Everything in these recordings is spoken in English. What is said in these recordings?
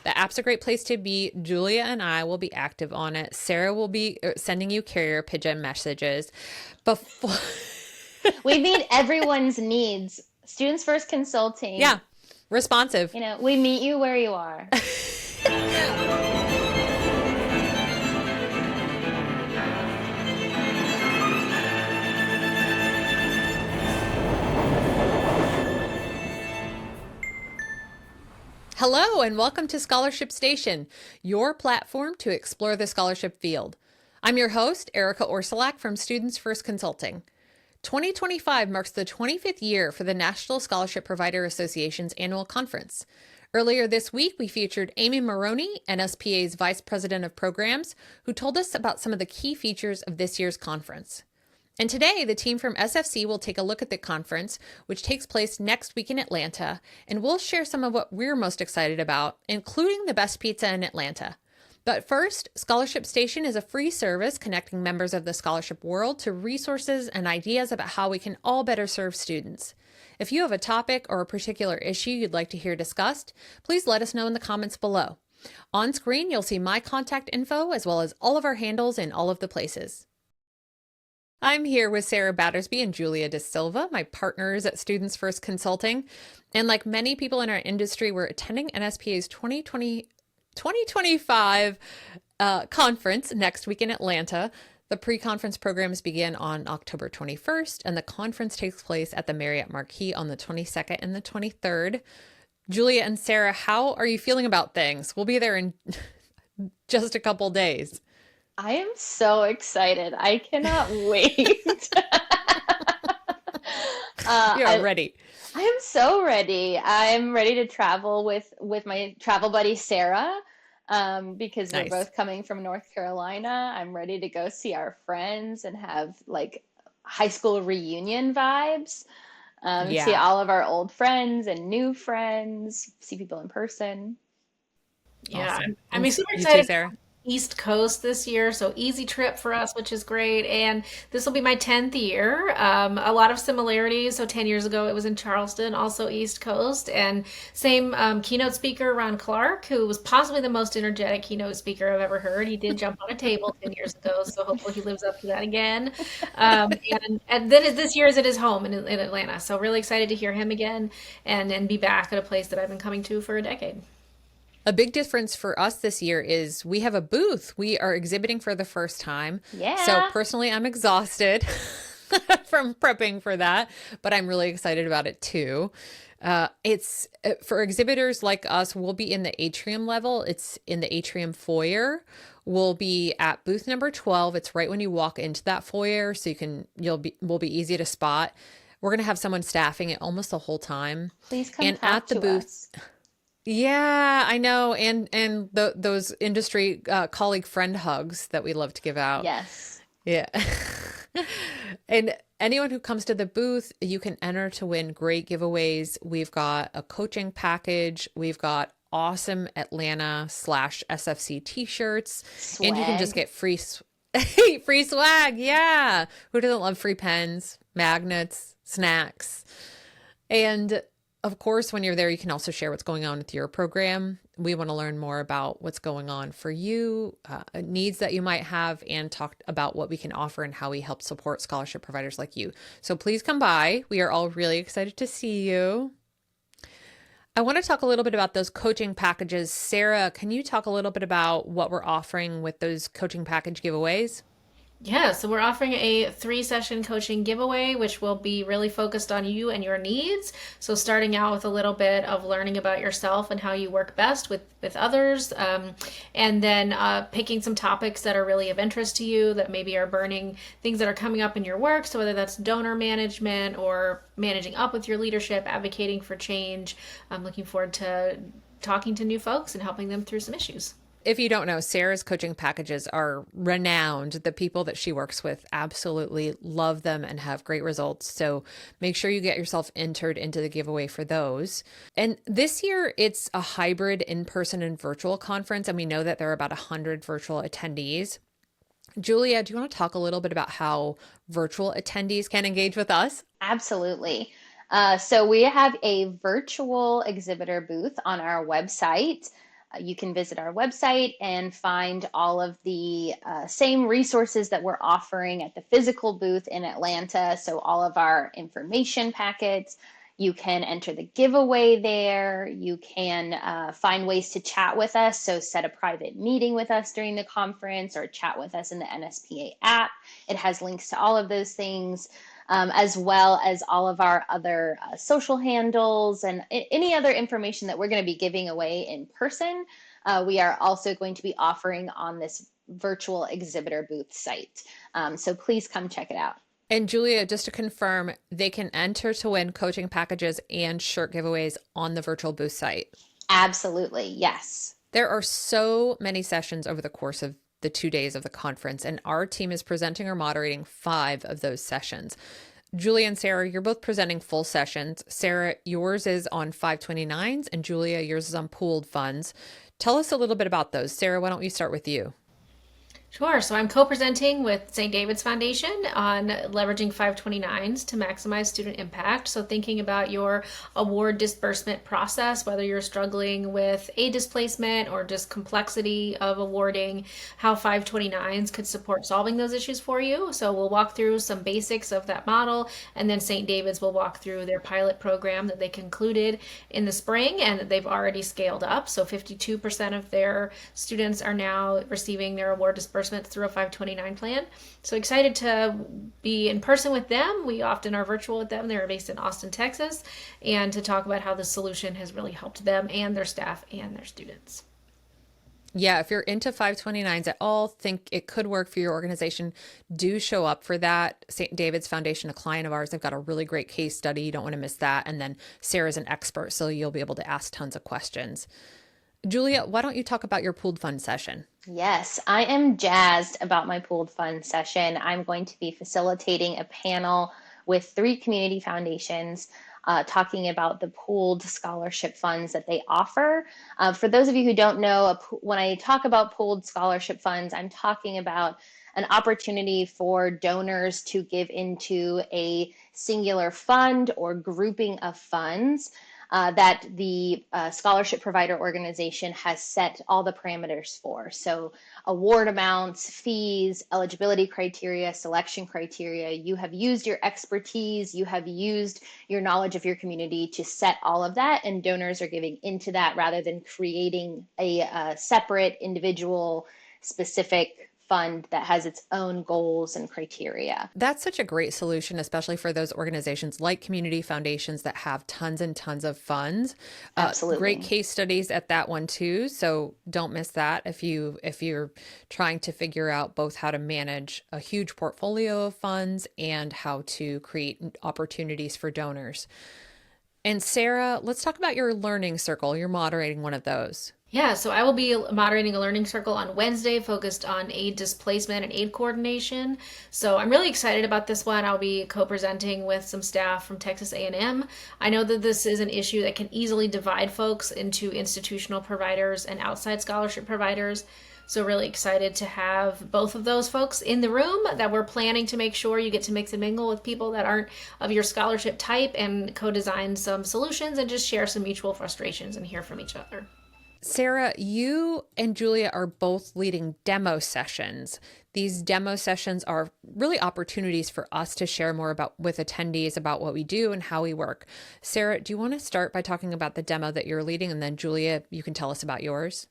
The app's a great place to be. Julia and I will be active on it. Sarah will be sending you carrier pigeon messages. Before, We meet everyone's needs. Students First yeah, Consulting, responsive. we meet you where you are. Hello, and welcome to Scholarship Station, your platform to explore the scholarship field. I'm your host, Erika Orsolak from Students First Consulting. 2025 marks the 25th year for the National Scholarship Provider Association's annual conference. Earlier this week, we featured Amy Maroney, NSPA's Vice President of Programs, who told us about some of the key features of this year's conference. And today, the team from SFC will take a look at the conference, which takes place next week in Atlanta, and we'll share some of what we're most excited about, including the best pizza in Atlanta. But first, Scholarship Station is a free service connecting members of the scholarship world to resources and ideas about how we can all better serve students. If you have a topic or a particular issue you'd like to hear discussed, please let us know in the comments below. On screen, you'll see my contact info as well as all of our handles in all of the places. I'm here with Sarah Battersby and Julia De Silva, my partners at Students First Consulting. And like many people in our industry, we're attending NSPA's 2025 conference next week in Atlanta. The pre-conference programs begin on October 21st, and the conference takes place at the Marriott Marquis on the 22nd and the 23rd. Julia and Sarah, how are you feeling about things? We'll be there in just a couple days. I am so excited. I cannot wait. Uh, You're I ready. I am so ready. I'm ready to travel with my travel buddy Sarah, because we're Nice. both coming from North Carolina. I'm ready to go see our friends and have like high school reunion vibes. See Yeah. all of our old friends and new friends, see people in person. Yeah, Awesome. I'm And super you too, excited. Sarah? East Coast this year, so easy trip for us, which is great. And this will be my 10th year. A lot of similarities. So 10 years ago, it was in Charleston, also East Coast, and same keynote speaker, Ron Clark, who was possibly the most energetic keynote speaker I've ever heard. He did jump on a table 10 years ago, so hopefully he lives up to that again. And then this year is at his home in Atlanta, so really excited to hear him again and be back at a place that I've been coming to for a decade. A big difference for us this year is we have a booth. We are exhibiting for the first time. So Yeah. personally, I'm exhausted from prepping for that, but I'm really excited about it too. It's for exhibitors like us, we'll be in the atrium level. It's in the atrium foyer. We'll be at booth number 12. It's right when you walk into that foyer, so will be easy to spot. We're going to have someone staffing it almost the whole time. Please come And talk at the to booth, us. yeah, I know. And those industry colleague friend hugs that we love to give out. Yes. Yeah. And anyone who comes to the booth, you can enter to win great giveaways. We've got a coaching package. We've got awesome Atlanta slash SFC t-shirts, and you can just Swag. get free swag. Yeah. Who doesn't love free pens, magnets, snacks? And of course, when you're there, you can also share what's going on with your program. We want to learn more about what's going on for you, needs that you might have, and talk about what we can offer and how we help support scholarship providers like you. So please come by. We are all really excited to see you. I want to talk a little bit about those coaching packages. Sarah, can you talk a little bit about what we're offering with those coaching package giveaways? Yeah, so we're offering a 3 session coaching giveaway, which will be really focused on you and your needs. So starting out with a little bit of learning about yourself and how you work best with others, and then picking some topics that are really of interest to you that maybe are burning things that are coming up in your work. So whether that's donor management or managing up with your leadership, advocating for change. I'm looking forward to talking to new folks and helping them through some issues. If you don't know, Sarah's coaching packages are renowned. The people that she works with absolutely love them and have great results. So make sure you get yourself entered into the giveaway for those. And this year, it's a hybrid in-person and virtual conference. And we know that there are about 100 virtual attendees. Julia, do you want to talk a little bit about how virtual attendees can engage with us? Absolutely. So we have a virtual exhibitor booth on our website. You can visit our website and find all of the same resources that we're offering at the physical booth in Atlanta. So all of our information packets, you can enter the giveaway there. You can find ways to chat with us. So set a private meeting with us during the conference or chat with us in the NSPA app. It has links to all of those things. As well as all of our other social handles and any other information that we're going to be giving away in person. We are also going to be offering on this virtual exhibitor booth site. So please come check it out. And Julia, just to confirm, they can enter to win coaching packages and shirt giveaways on the virtual booth site. Absolutely, yes. There are so many sessions over the course of the 2 days of the conference, and our team is presenting or moderating 5 of those sessions. Julia and Sarah, you're both presenting full sessions. Sarah, yours is on 529s, and Julia, yours is on pooled funds. Tell us a little bit about those. Sarah, why don't we start with you? Sure. So I'm co-presenting with St. David's Foundation on leveraging 529s to maximize student impact. So thinking about your award disbursement process, whether you're struggling with aid displacement or just complexity of awarding, how 529s could support solving those issues for you. So we'll walk through some basics of that model, and then St. David's will walk through their pilot program that they concluded in the spring and that they've already scaled up. So 52% of their students are now receiving their award disbursement through a 529 plan. So excited to be in person with them. We often are virtual with them. They're based in Austin, Texas, and to talk about how the solution has really helped them and their staff and their students. Yeah, if you're into 529s at all, think it could work for your organization, do show up for that. St. David's Foundation, a client of ours, they've got a really great case study. You don't want to miss that. And then Sarah's an expert, so you'll be able to ask tons of questions. Julia, why don't you talk about your pooled fund session? Yes, I am jazzed about my pooled fund session. I'm going to be facilitating a panel with 3 community foundations talking about the pooled scholarship funds that they offer. For those of you who don't know, when I talk about pooled scholarship funds, I'm talking about an opportunity for donors to give into a singular fund or grouping of funds that the scholarship provider organization has set all the parameters for. So award amounts, fees, eligibility criteria, selection criteria. You have used your expertise, you have used your knowledge of your community to set all of that, and donors are giving into that rather than creating a separate individual specific fund that has its own goals and criteria. That's such a great solution, especially for those organizations like community foundations that have tons and tons of funds. Absolutely. Great case studies at that one too. So don't miss that if you're trying to figure out both how to manage a huge portfolio of funds and how to create opportunities for donors. And Sarah, let's talk about your learning circle. You're moderating one of those. Yeah, so I will be moderating a learning circle on Wednesday focused on aid displacement and aid coordination. So I'm really excited about this one. I'll be co-presenting with some staff from Texas A&M. I know that this is an issue that can easily divide folks into institutional providers and outside scholarship providers. So really excited to have both of those folks in the room, that we're planning to make sure you get to mix and mingle with people that aren't of your scholarship type and co-design some solutions and just share some mutual frustrations and hear from each other. Sarah, you and Julia are both leading demo sessions. These demo sessions are really opportunities for us to share more with attendees about what we do and how we work. Sarah, do you want to start by talking about the demo that you're leading? And then Julia, you can tell us about yours.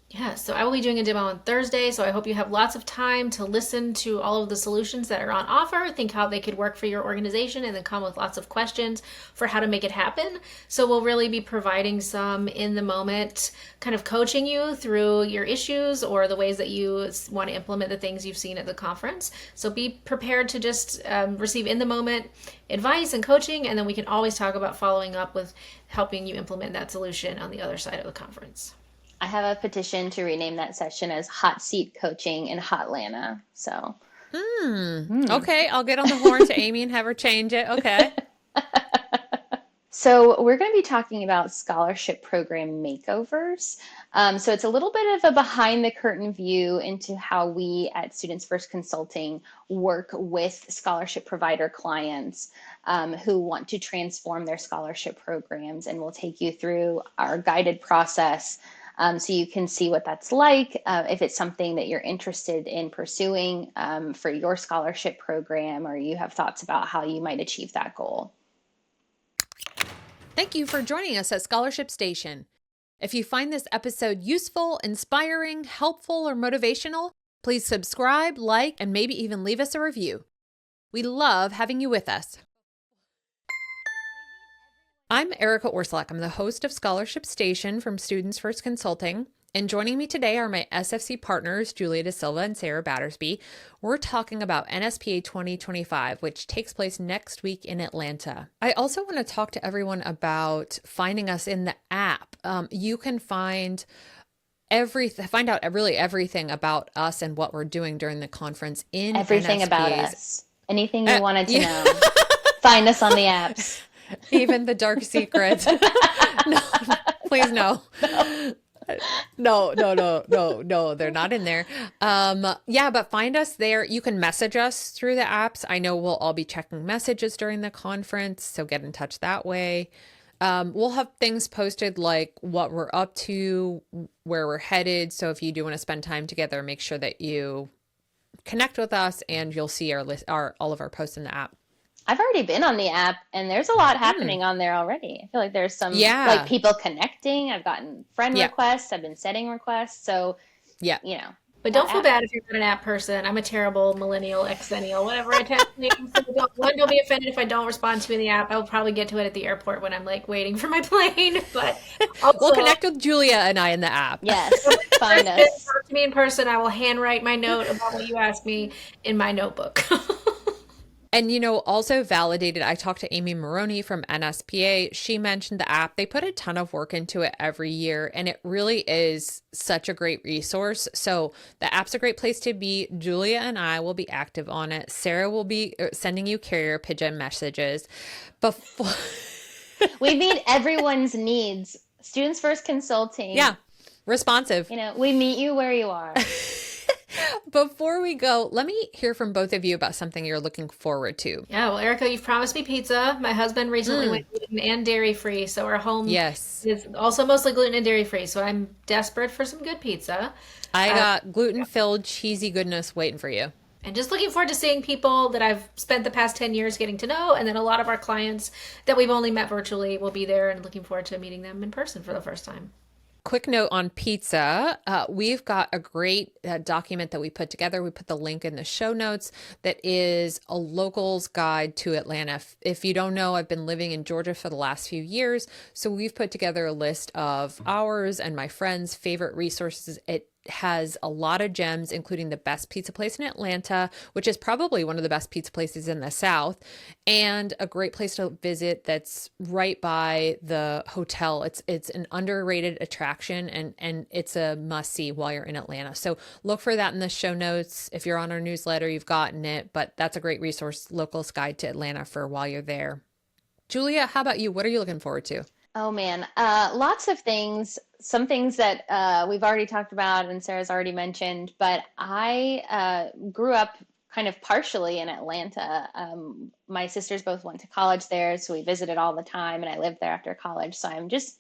Yeah, so I will be doing a demo on Thursday, so I hope you have lots of time to listen to all of the solutions that are on offer, think how they could work for your organization, and then come with lots of questions for how to make it happen. So we'll really be providing some in the moment kind of coaching you through your issues or the ways that you want to implement the things you've seen at the conference. So be prepared to just receive in the moment advice and coaching, and then we can always talk about following up with helping you implement that solution on the other side of the conference. I have a petition to rename that session as Hot Seat Coaching in Hotlanta. So, Okay, I'll get on the horn to Amy and have her change it. Okay. So we're going to be talking about scholarship program makeovers. So it's a little bit of a behind the curtain view into how we at Students First Consulting work with scholarship provider clients who want to transform their scholarship programs. And we'll take you through our guided process So you can see what that's like, if it's something that you're interested in pursuing for your scholarship program, or you have thoughts about how you might achieve that goal. Thank you for joining us at Scholarship Station. If you find this episode useful, inspiring, helpful, or motivational, please subscribe, like, and maybe even leave us a review. We love having you with us. I'm Erika Orsalak. I'm the host of Scholarship Station from Students First Consulting. And joining me today are my SFC partners, Julia Da Silva and Sarah Battersby. We're talking about NSPA 2025, which takes place next week in Atlanta. I also want to talk to everyone about finding us in the app. You can find out really everything about us and what we're doing during the conference in Everything NSPA's. about us. Anything you wanted to know. Find us on the apps. Even the dark secrets. No, please no. No, they're not in there. But find us there. You can message us through the apps. I know we'll all be checking messages during the conference, so get in touch that way. We'll have things posted like what we're up to, where we're headed. So if you do want to spend time together, make sure that you connect with us, and you'll see all of our posts in the app. I've already been on the app, and there's a lot happening on there already. I feel like there's some like people connecting. I've gotten friend requests. I've been setting requests. So, you know. But don't feel bad if you're not an app person. I'm a terrible millennial, exennial, whatever I tend to be. So don't be offended if I don't respond to you in the app. I'll probably get to it at the airport when I'm like waiting for my plane. But also, we'll connect with Julia and I in the app. Yes, find us. Talk to me in person. I will handwrite my note about what you asked me in my notebook. And, also validated, I talked to Amy Maroney from NSPA. She mentioned the app. They put a ton of work into it every year, and it really is such a great resource. So the app's a great place to be. Julia and I will be active on it. Sarah will be sending you carrier pigeon messages. Before we meet everyone's needs. Students First Consulting. Yeah, responsive. We meet you where you are. Before we go, let me hear from both of you about something you're looking forward to. Yeah, well, Erika, you've promised me pizza. My husband recently went gluten and dairy free, so our home is also mostly gluten and dairy free. So I'm desperate for some good pizza. I got gluten-filled, cheesy goodness waiting for you. And just looking forward to seeing people that I've spent the past 10 years getting to know. And then a lot of our clients that we've only met virtually will be there, and looking forward to meeting them in person for the first time. Quick note on pizza. We've got a great document that we put together. We put the link in the show notes that is a local's guide to Atlanta. If you don't know, I've been living in Georgia for the last few years. So we've put together a list of ours and my friends' favorite resources. It has a lot of gems, including the best pizza place in Atlanta, which is probably one of the best pizza places in the South, and a great place to visit that's right by the hotel. It's an underrated attraction, and it's a must-see while you're in Atlanta. So look for that in the show notes. If you're on our newsletter, you've gotten it, but that's a great resource, Local's Guide to Atlanta, for while you're there. Julia, how about you? What are you looking forward to? Oh man, lots of things. Some things that we've already talked about and Sarah's already mentioned, but I grew up kind of partially in Atlanta. My sisters both went to college there, so we visited all the time, and I lived there after college. So I'm just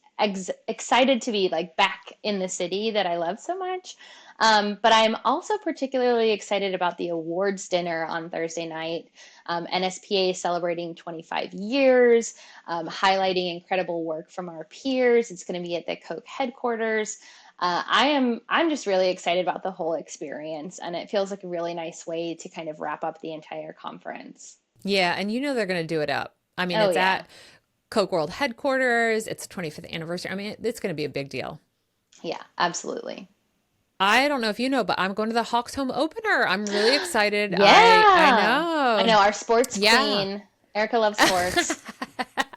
excited to be like back in the city that I love so much. But I'm also particularly excited about the awards dinner on Thursday night. NSPA celebrating 25 years, highlighting incredible work from our peers. It's going to be at the Coke headquarters. I'm just really excited about the whole experience, and it feels like a really nice way to kind of wrap up the entire conference. Yeah, and they're going to do it up. I mean, at Coke World headquarters. It's the 25th anniversary. I mean, it's going to be a big deal. Yeah, absolutely. I don't know if you know, but I'm going to the Hawks home opener. I'm really excited. Yeah. I know. Our sports queen. Erika loves sports.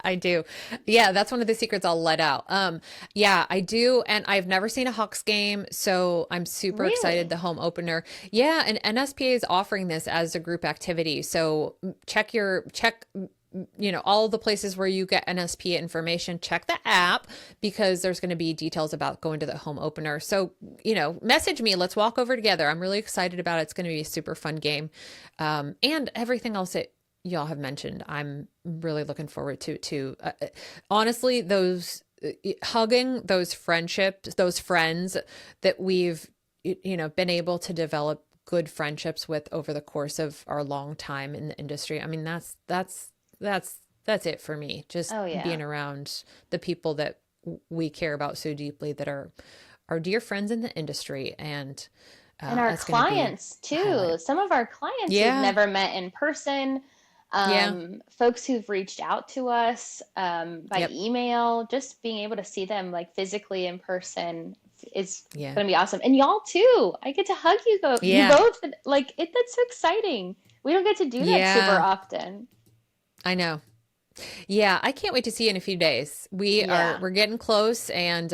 I do. Yeah, that's one of the secrets I'll let out. Yeah, I do. And I've never seen a Hawks game, so I'm super excited, the home opener. Yeah, and NSPA is offering this as a group activity. So check all the places where you get NSPA information. Check the app, because there's going to be details about going to the home opener. So, message me. Let's walk over together. I'm really excited about it. It's going to be a super fun game. And everything else that y'all have mentioned, I'm really looking forward to too. Honestly, those hugging those friendships, those friends that we've, been able to develop good friendships with over the course of our long time in the industry. I mean, that's it for me. Just Oh yeah. being around the people that we care about so deeply, that are our dear friends in the industry, and And our that's going to be clients a highlight. too. Some of our clients we've Yeah, never met in person. yeah, Folks who've reached out to us by yep, email, just being able to see them like physically in person is yeah, going to be awesome. And y'all too. I get to hug you yeah, both. Like that's so exciting. We don't get to do that super yeah. often. I know. Yeah, I can't wait to see you in a few days. Yeah. We're getting close, and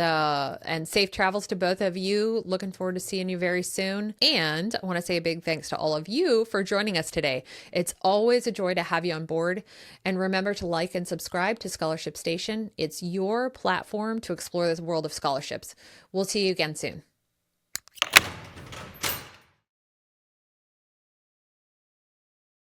safe travels to both of you. Looking forward to seeing you very soon. And I want to say a big thanks to all of you for joining us today. It's always a joy to have you on board. And remember to like and subscribe to Scholarship Station. It's your platform to explore this world of scholarships. We'll see you again soon.